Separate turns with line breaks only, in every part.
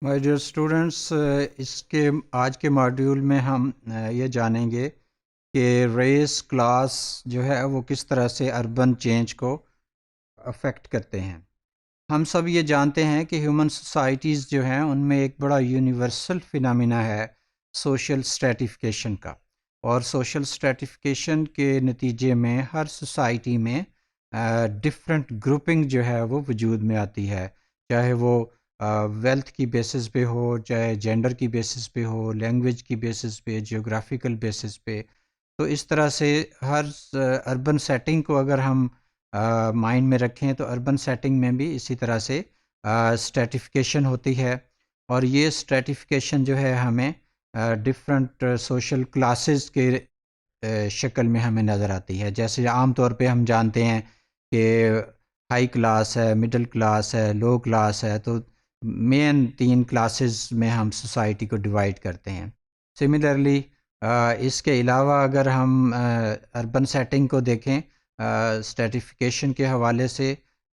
My dear students, آج کے module میں ہم یہ جانیں گے کہ ریس کلاس جو ہے وہ کس طرح سے اربن چینج کو افیکٹ کرتے ہیں۔ ہم سب یہ جانتے ہیں کہ ہیومن سوسائٹیز جو ہیں ان میں ایک بڑا یونیورسل فینامنا ہے سوشل اسٹریٹیفیکیشن کا، اور سوشل اسٹریٹیفیکیشن کے نتیجے میں ہر سوسائٹی میں ڈفرینٹ گروپنگ جو ہے وہ وجود میں آتی ہے، چاہے وہ ویلتھ کی بیسس پہ ہو، چاہے جینڈر کی بیسس پہ ہو، لینگویج کی بیسس پہ، جیوگرافیکل بیسس پہ۔ تو اس طرح سے ہر اربن سیٹنگ کو اگر ہم مائنڈ میں رکھیں تو اربن سیٹنگ میں بھی اسی طرح سے اسٹریٹیفیکیشن ہوتی ہے، اور یہ اسٹریٹیفیکیشن جو ہے ہمیں ڈفرینٹ سوشل کلاسز کے شکل میں ہمیں نظر آتی ہے۔ جیسے عام طور پہ ہم جانتے ہیں کہ ہائی کلاس ہے، مڈل کلاس ہے، لو کلاس ہے، تو مین 3 کلاسز میں ہم سوسائٹی کو ڈیوائڈ کرتے ہیں۔ سملرلی اس کے علاوہ اگر ہم اربن سیٹنگ کو دیکھیں اسٹریٹیفیکیشن کے حوالے سے،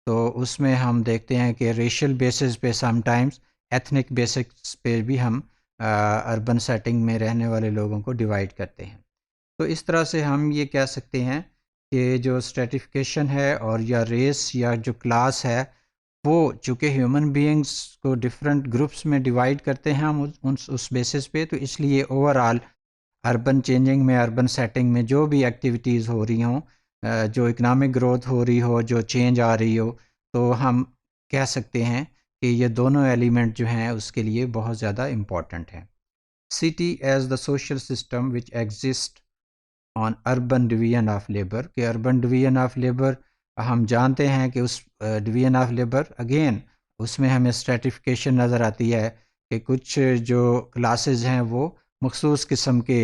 تو اس میں ہم دیکھتے ہیں کہ ریشل بیسس پہ، سم ٹائمز ایتھنک بیسس پہ بھی ہم اربن سیٹنگ میں رہنے والے لوگوں کو ڈیوائڈ کرتے ہیں۔ تو اس طرح سے ہم یہ کہہ سکتے ہیں کہ جو اسٹریٹیفیکیشن ہے اور یا ریس یا جو کلاس ہے، وہ چونکہ ہیومن بینگز کو ڈفرینٹ گروپس میں ڈیوائڈ کرتے ہیں ہم اس بیسس پہ، تو اس لیے اوور آل اربن چینجنگ میں، اربن سیٹنگ میں جو بھی ایکٹیویٹیز ہو رہی ہوں، جو اکنامک گروتھ ہو رہی ہو، جو چینج آ رہی ہو، تو ہم کہہ سکتے ہیں کہ یہ دونوں ایلیمنٹ جو ہیں اس کے لیے بہت زیادہ امپورٹنٹ ہیں۔ City as the social system which exist on urban division of labour, کہ اربن ڈویژن آف لیبر ہم جانتے ہیں کہ اس ڈویژن آف لیبر اگین اس میں ہمیں اسٹریٹیفیکیشن نظر آتی ہے کہ کچھ جو کلاسز ہیں وہ مخصوص قسم کے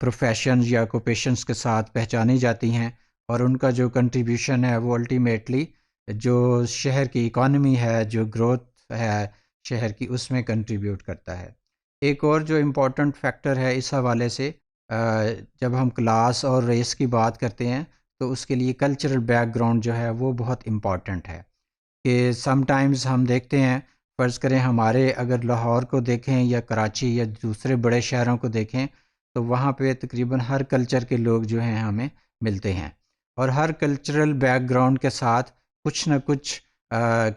پروفیشنز یا آکوپیشنز کے ساتھ پہچانی جاتی ہیں، اور ان کا جو کنٹریبیوشن ہے وہ الٹیمیٹلی جو شہر کی اکانومی ہے، جو گروتھ ہے شہر کی، اس میں کنٹریبیوٹ کرتا ہے۔ ایک اور جو امپورٹنٹ فیکٹر ہے اس حوالے سے، جب ہم کلاس اور ریس کی بات کرتے ہیں تو اس کے لیے کلچرل بیک گراؤنڈ جو ہے وہ بہت امپورٹنٹ ہے، کہ سم ٹائمز ہم دیکھتے ہیں، فرض کریں ہمارے اگر لاہور کو دیکھیں یا کراچی یا دوسرے بڑے شہروں کو دیکھیں، تو وہاں پہ تقریباً ہر کلچر کے لوگ جو ہیں ہمیں ملتے ہیں، اور ہر کلچرل بیک گراؤنڈ کے ساتھ کچھ نہ کچھ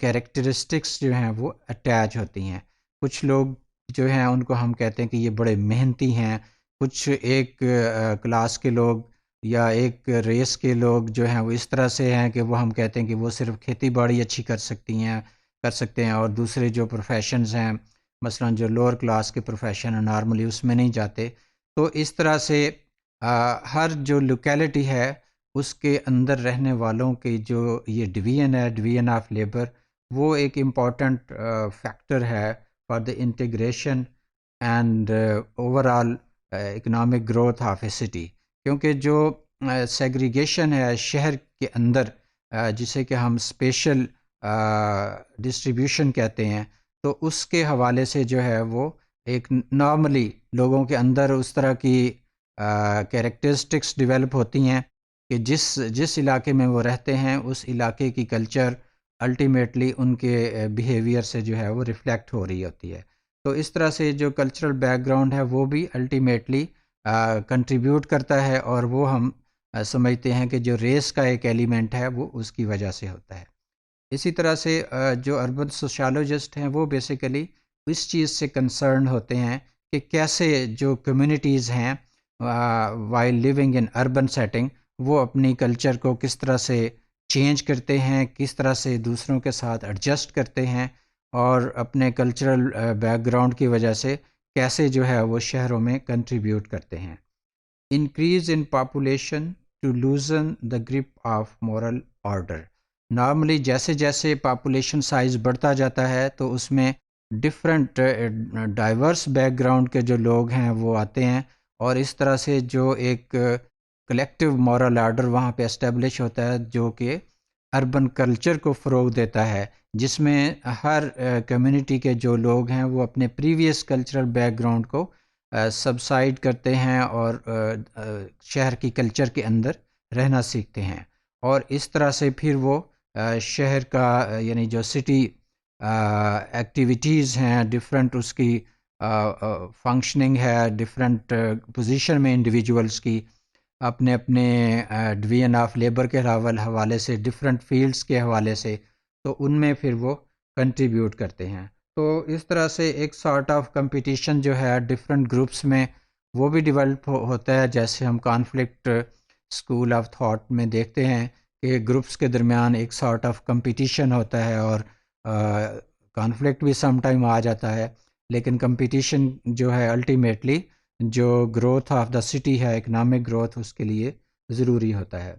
کیریکٹرسٹکس جو ہیں وہ اٹیچ ہوتی ہیں۔ کچھ لوگ جو ہیں ان کو ہم کہتے ہیں کہ یہ بڑے محنتی ہیں، کچھ ایک کلاس کے لوگ یا ایک ریس کے لوگ جو ہیں وہ اس طرح سے ہیں کہ وہ ہم کہتے ہیں کہ وہ صرف کھیتی باڑی اچھی کر سکتے ہیں، اور دوسرے جو پروفیشنز ہیں، مثلا جو لوور کلاس کے پروفیشن ہیں نارملی اس میں نہیں جاتے۔ تو اس طرح سے ہر جو لوکیلٹی ہے اس کے اندر رہنے والوں کی جو یہ ڈویژن ہے، ڈویژن آف لیبر، وہ ایک امپورٹنٹ فیکٹر ہے for the integration and over all economic growth of a city, کیونکہ جو سیگریگیشن ہے شہر کے اندر، جسے کہ ہم اسپیشل ڈسٹریبیوشن کہتے ہیں، تو اس کے حوالے سے جو ہے وہ ایک نارملی لوگوں کے اندر اس طرح کی کیریکٹرسٹکس ڈیولپ ہوتی ہیں کہ جس علاقے میں وہ رہتے ہیں اس علاقے کی کلچر الٹیمیٹلی ان کے بیہیویئر سے جو ہے وہ ریفلیکٹ ہو رہی ہوتی ہے۔ تو اس طرح سے جو کلچرل بیک گراؤنڈ ہے وہ بھی الٹیمیٹلی کنٹریبیوٹ کرتا ہے، اور وہ ہم سمجھتے ہیں کہ جو ریس کا ایک ایلیمنٹ ہے وہ اس کی وجہ سے ہوتا ہے۔ اسی طرح سے جو اربن سوشالوجسٹ ہیں وہ بیسیکلی اس چیز سے کنسرن ہوتے ہیں کہ کیسے جو کمیونٹیز ہیں while living in urban setting, وہ اپنی کلچر کو کس طرح سے چینج کرتے ہیں، کس طرح سے دوسروں کے ساتھ ایڈجسٹ کرتے ہیں، اور اپنے کلچرل بیک گراؤنڈ کی وجہ سے کیسے جو ہے وہ شہروں میں کنٹریبیوٹ کرتے ہیں۔ Increase in population to loosen the grip of moral order, normally جیسے جیسے پاپولیشن سائز بڑھتا جاتا ہے تو اس میں ڈفرینٹ ڈائیورس بیک گراؤنڈ کے جو لوگ ہیں وہ آتے ہیں، اور اس طرح سے جو ایک کلیکٹیو مورل آرڈر وہاں پہ اسٹیبلش ہوتا ہے جو کہ اربن کلچر کو فروغ دیتا ہے، جس میں ہر کمیونٹی کے جو لوگ ہیں وہ اپنے پریویس کلچرل بیک گراؤنڈ کو سبسائڈ کرتے ہیں اور شہر کی کلچر کے اندر رہنا سیکھتے ہیں، اور اس طرح سے پھر وہ شہر کا یعنی جو سٹی ایکٹیویٹیز ہیں، ڈفرینٹ اس کی فنکشننگ ہے، ڈفرینٹ پوزیشن میں انڈیویجولس کی اپنے اپنے ڈویژن آف لیبر کے حوالے سے، ڈفرینٹ فیلڈس کے حوالے سے، تو ان میں پھر وہ کنٹریبیوٹ کرتے ہیں. تو اس طرح سے ایک سارٹ آف کمپٹیشن جو ہے ڈفرینٹ گروپس میں وہ بھی ڈیولپ ہوتا ہے. جیسے ہم کانفلکٹ اسکول آف تھاٹ میں دیکھتے ہیں کہ گروپس کے درمیان ایک سارٹ آف کمپٹیشن ہوتا ہے، اور کانفلکٹ بھی سم ٹائم آ جاتا ہے، لیکن کمپٹیشن جو ہے الٹیمیٹلی جو گروتھ آف دا سٹی ہے، اکنامک گروتھ، اس کے لیے ضروری ہوتا ہے.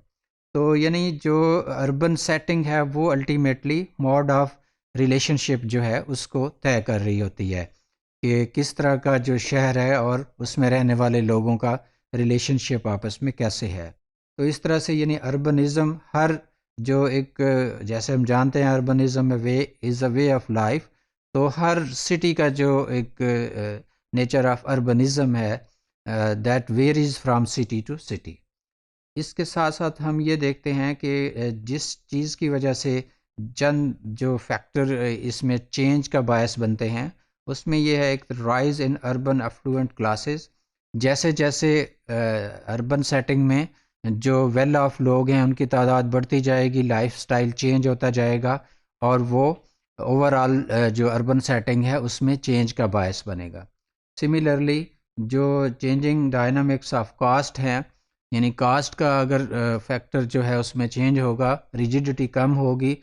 تو یعنی جو اربن سیٹنگ ہے وہ الٹیمیٹلی موڈ آف ریلیشن شپ جو ہے اس کو طے کر رہی ہوتی ہے کہ کس طرح کا جو شہر ہے اور اس میں رہنے والے لوگوں کا ریلیشن شپ آپس میں کیسے ہے. تو اس طرح سے یعنی اربنزم ہر جو ایک، جیسے ہم جانتے ہیں اربنزم وے از اے وے آف لائف، تو ہر سٹی کا جو ایک نیچر آف اربنزم ہے that varies from city to city. اس کے ساتھ ساتھ ہم یہ دیکھتے ہیں کہ جس چیز کی وجہ سے چند جو فیکٹر اس میں چینج کا باعث بنتے ہیں، اس میں یہ ہے ایک رائز ان اربن افلوئنٹ کلاسز. جیسے جیسے اربن سیٹنگ میں جو ویل آف لوگ ہیں ان کی تعداد بڑھتی جائے گی، لائف سٹائل چینج ہوتا جائے گا، اور وہ اوور آل جو اربن سیٹنگ ہے اس میں چینج کا باعث بنے گا. سملرلی جو چینجنگ ڈائنامکس آف کاسٹ ہیں، یعنی کاسٹ کا اگر فیکٹر جو ہے اس میں چینج ہوگا، ریجیڈیٹی کم ہوگی،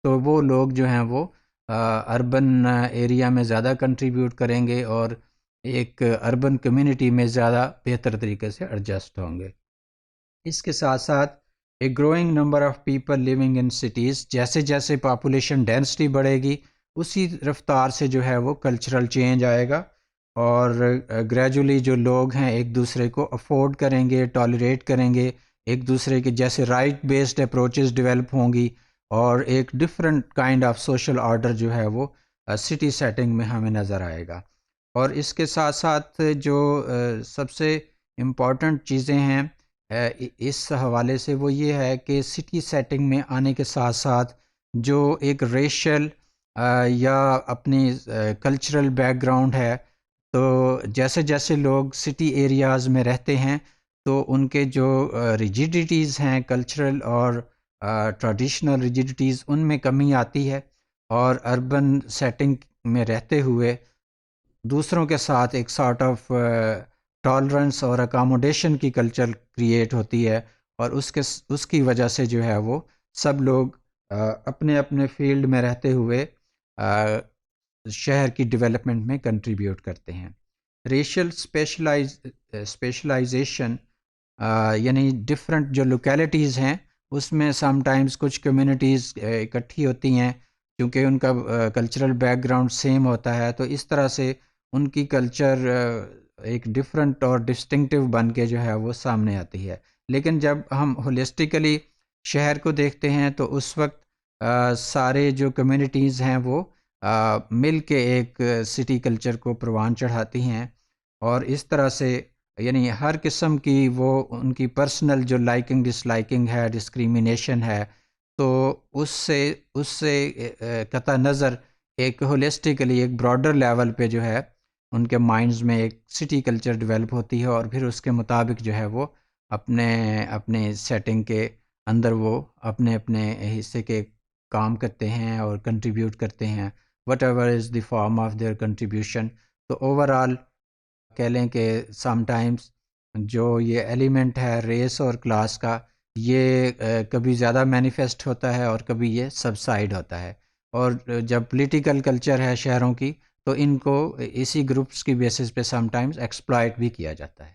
تو وہ لوگ جو ہیں وہ اربن ایریا میں زیادہ کنٹریبیوٹ کریں گے اور ایک اربن کمیونٹی میں زیادہ بہتر طریقے سے ایڈجسٹ ہوں گے. اس کے ساتھ ساتھ ایک growing number of people living in cities, جیسے جیسے پاپولیشن ڈینسٹی بڑھے گی اسی رفتار سے جو ہے وہ کلچرل چینج آئے گا، اور گریجولی جو لوگ ہیں ایک دوسرے کو افورڈ کریں گے، ٹالریٹ کریں گے، ایک دوسرے کے جیسے رائٹ بیسڈ اپروچز ڈیولپ ہوں گی، اور ایک different kind of social order جو ہے وہ سٹی سیٹنگ میں ہمیں نظر آئے گا. اور اس کے ساتھ ساتھ جو سب سے امپورٹنٹ چیزیں ہیں اس حوالے سے وہ یہ ہے کہ سٹی سیٹنگ میں آنے کے ساتھ ساتھ جو ایک ریشل یا اپنی کلچرل بیک گراؤنڈ ہے، تو جیسے جیسے لوگ سٹی ایریاز میں رہتے ہیں تو ان کے جو ریجیڈیٹیز ہیں کلچرل اور ٹریڈیشنل ریجیڈیٹیز، ان میں کمی آتی ہے، اور اربن سیٹنگ میں رہتے ہوئے دوسروں کے ساتھ ایک سارٹ آف ٹالرنس اور اکاموڈیشن کی کلچر کریٹ ہوتی ہے، اور اس کی وجہ سے جو ہے وہ سب لوگ اپنے اپنے فیلڈ میں رہتے ہوئے شہر کی ڈیولپمنٹ میں کنٹریبیوٹ کرتے ہیں. ریشل اسپیشلائزیشن یعنی ڈفرینٹ جو لوکیلٹیز ہیں اس میں سم ٹائمز کچھ کمیونٹیز اکٹھی ہوتی ہیں کیونکہ ان کا کلچرل بیک گراؤنڈ سیم ہوتا ہے، تو اس طرح سے ان کی کلچر ایک ڈفرینٹ اور ڈسٹنکٹیو بن کے جو ہے وہ سامنے آتی ہے. لیکن جب ہم ہولسٹیکلی شہر کو دیکھتے ہیں تو اس وقت سارے جو کمیونٹیز ہیں وہ مل کے ایک سٹی کلچر کو پروان چڑھاتی ہیں، اور اس طرح سے یعنی ہر قسم کی وہ ان کی پرسنل جو لائکنگ ڈس لائکنگ ہے، ڈسکریمنیشن ہے، تو اس سے قطع نظر ایک ہولسٹیکلی ایک براڈر لیول پہ جو ہے ان کے مائنڈز میں ایک سٹی کلچر ڈیولپ ہوتی ہے، اور پھر اس کے مطابق جو ہے وہ اپنے سیٹنگ کے اندر وہ اپنے حصے کے کام کرتے ہیں اور کنٹریبیوٹ کرتے ہیں، whatever is the form of their contribution. تو اوور آل کہہ لیں کہ سم ٹائمز جو یہ ایلیمنٹ ہے ریس اور کلاس کا، یہ کبھی زیادہ مینیفیسٹ ہوتا ہے اور کبھی یہ سبسائڈ ہوتا ہے، اور جب پولیٹیکل کلچر ہے شہروں کی تو ان کو اسی گروپس کی بیسس پہ سم ٹائمز ایکسپلائٹ بھی کیا جاتا ہے.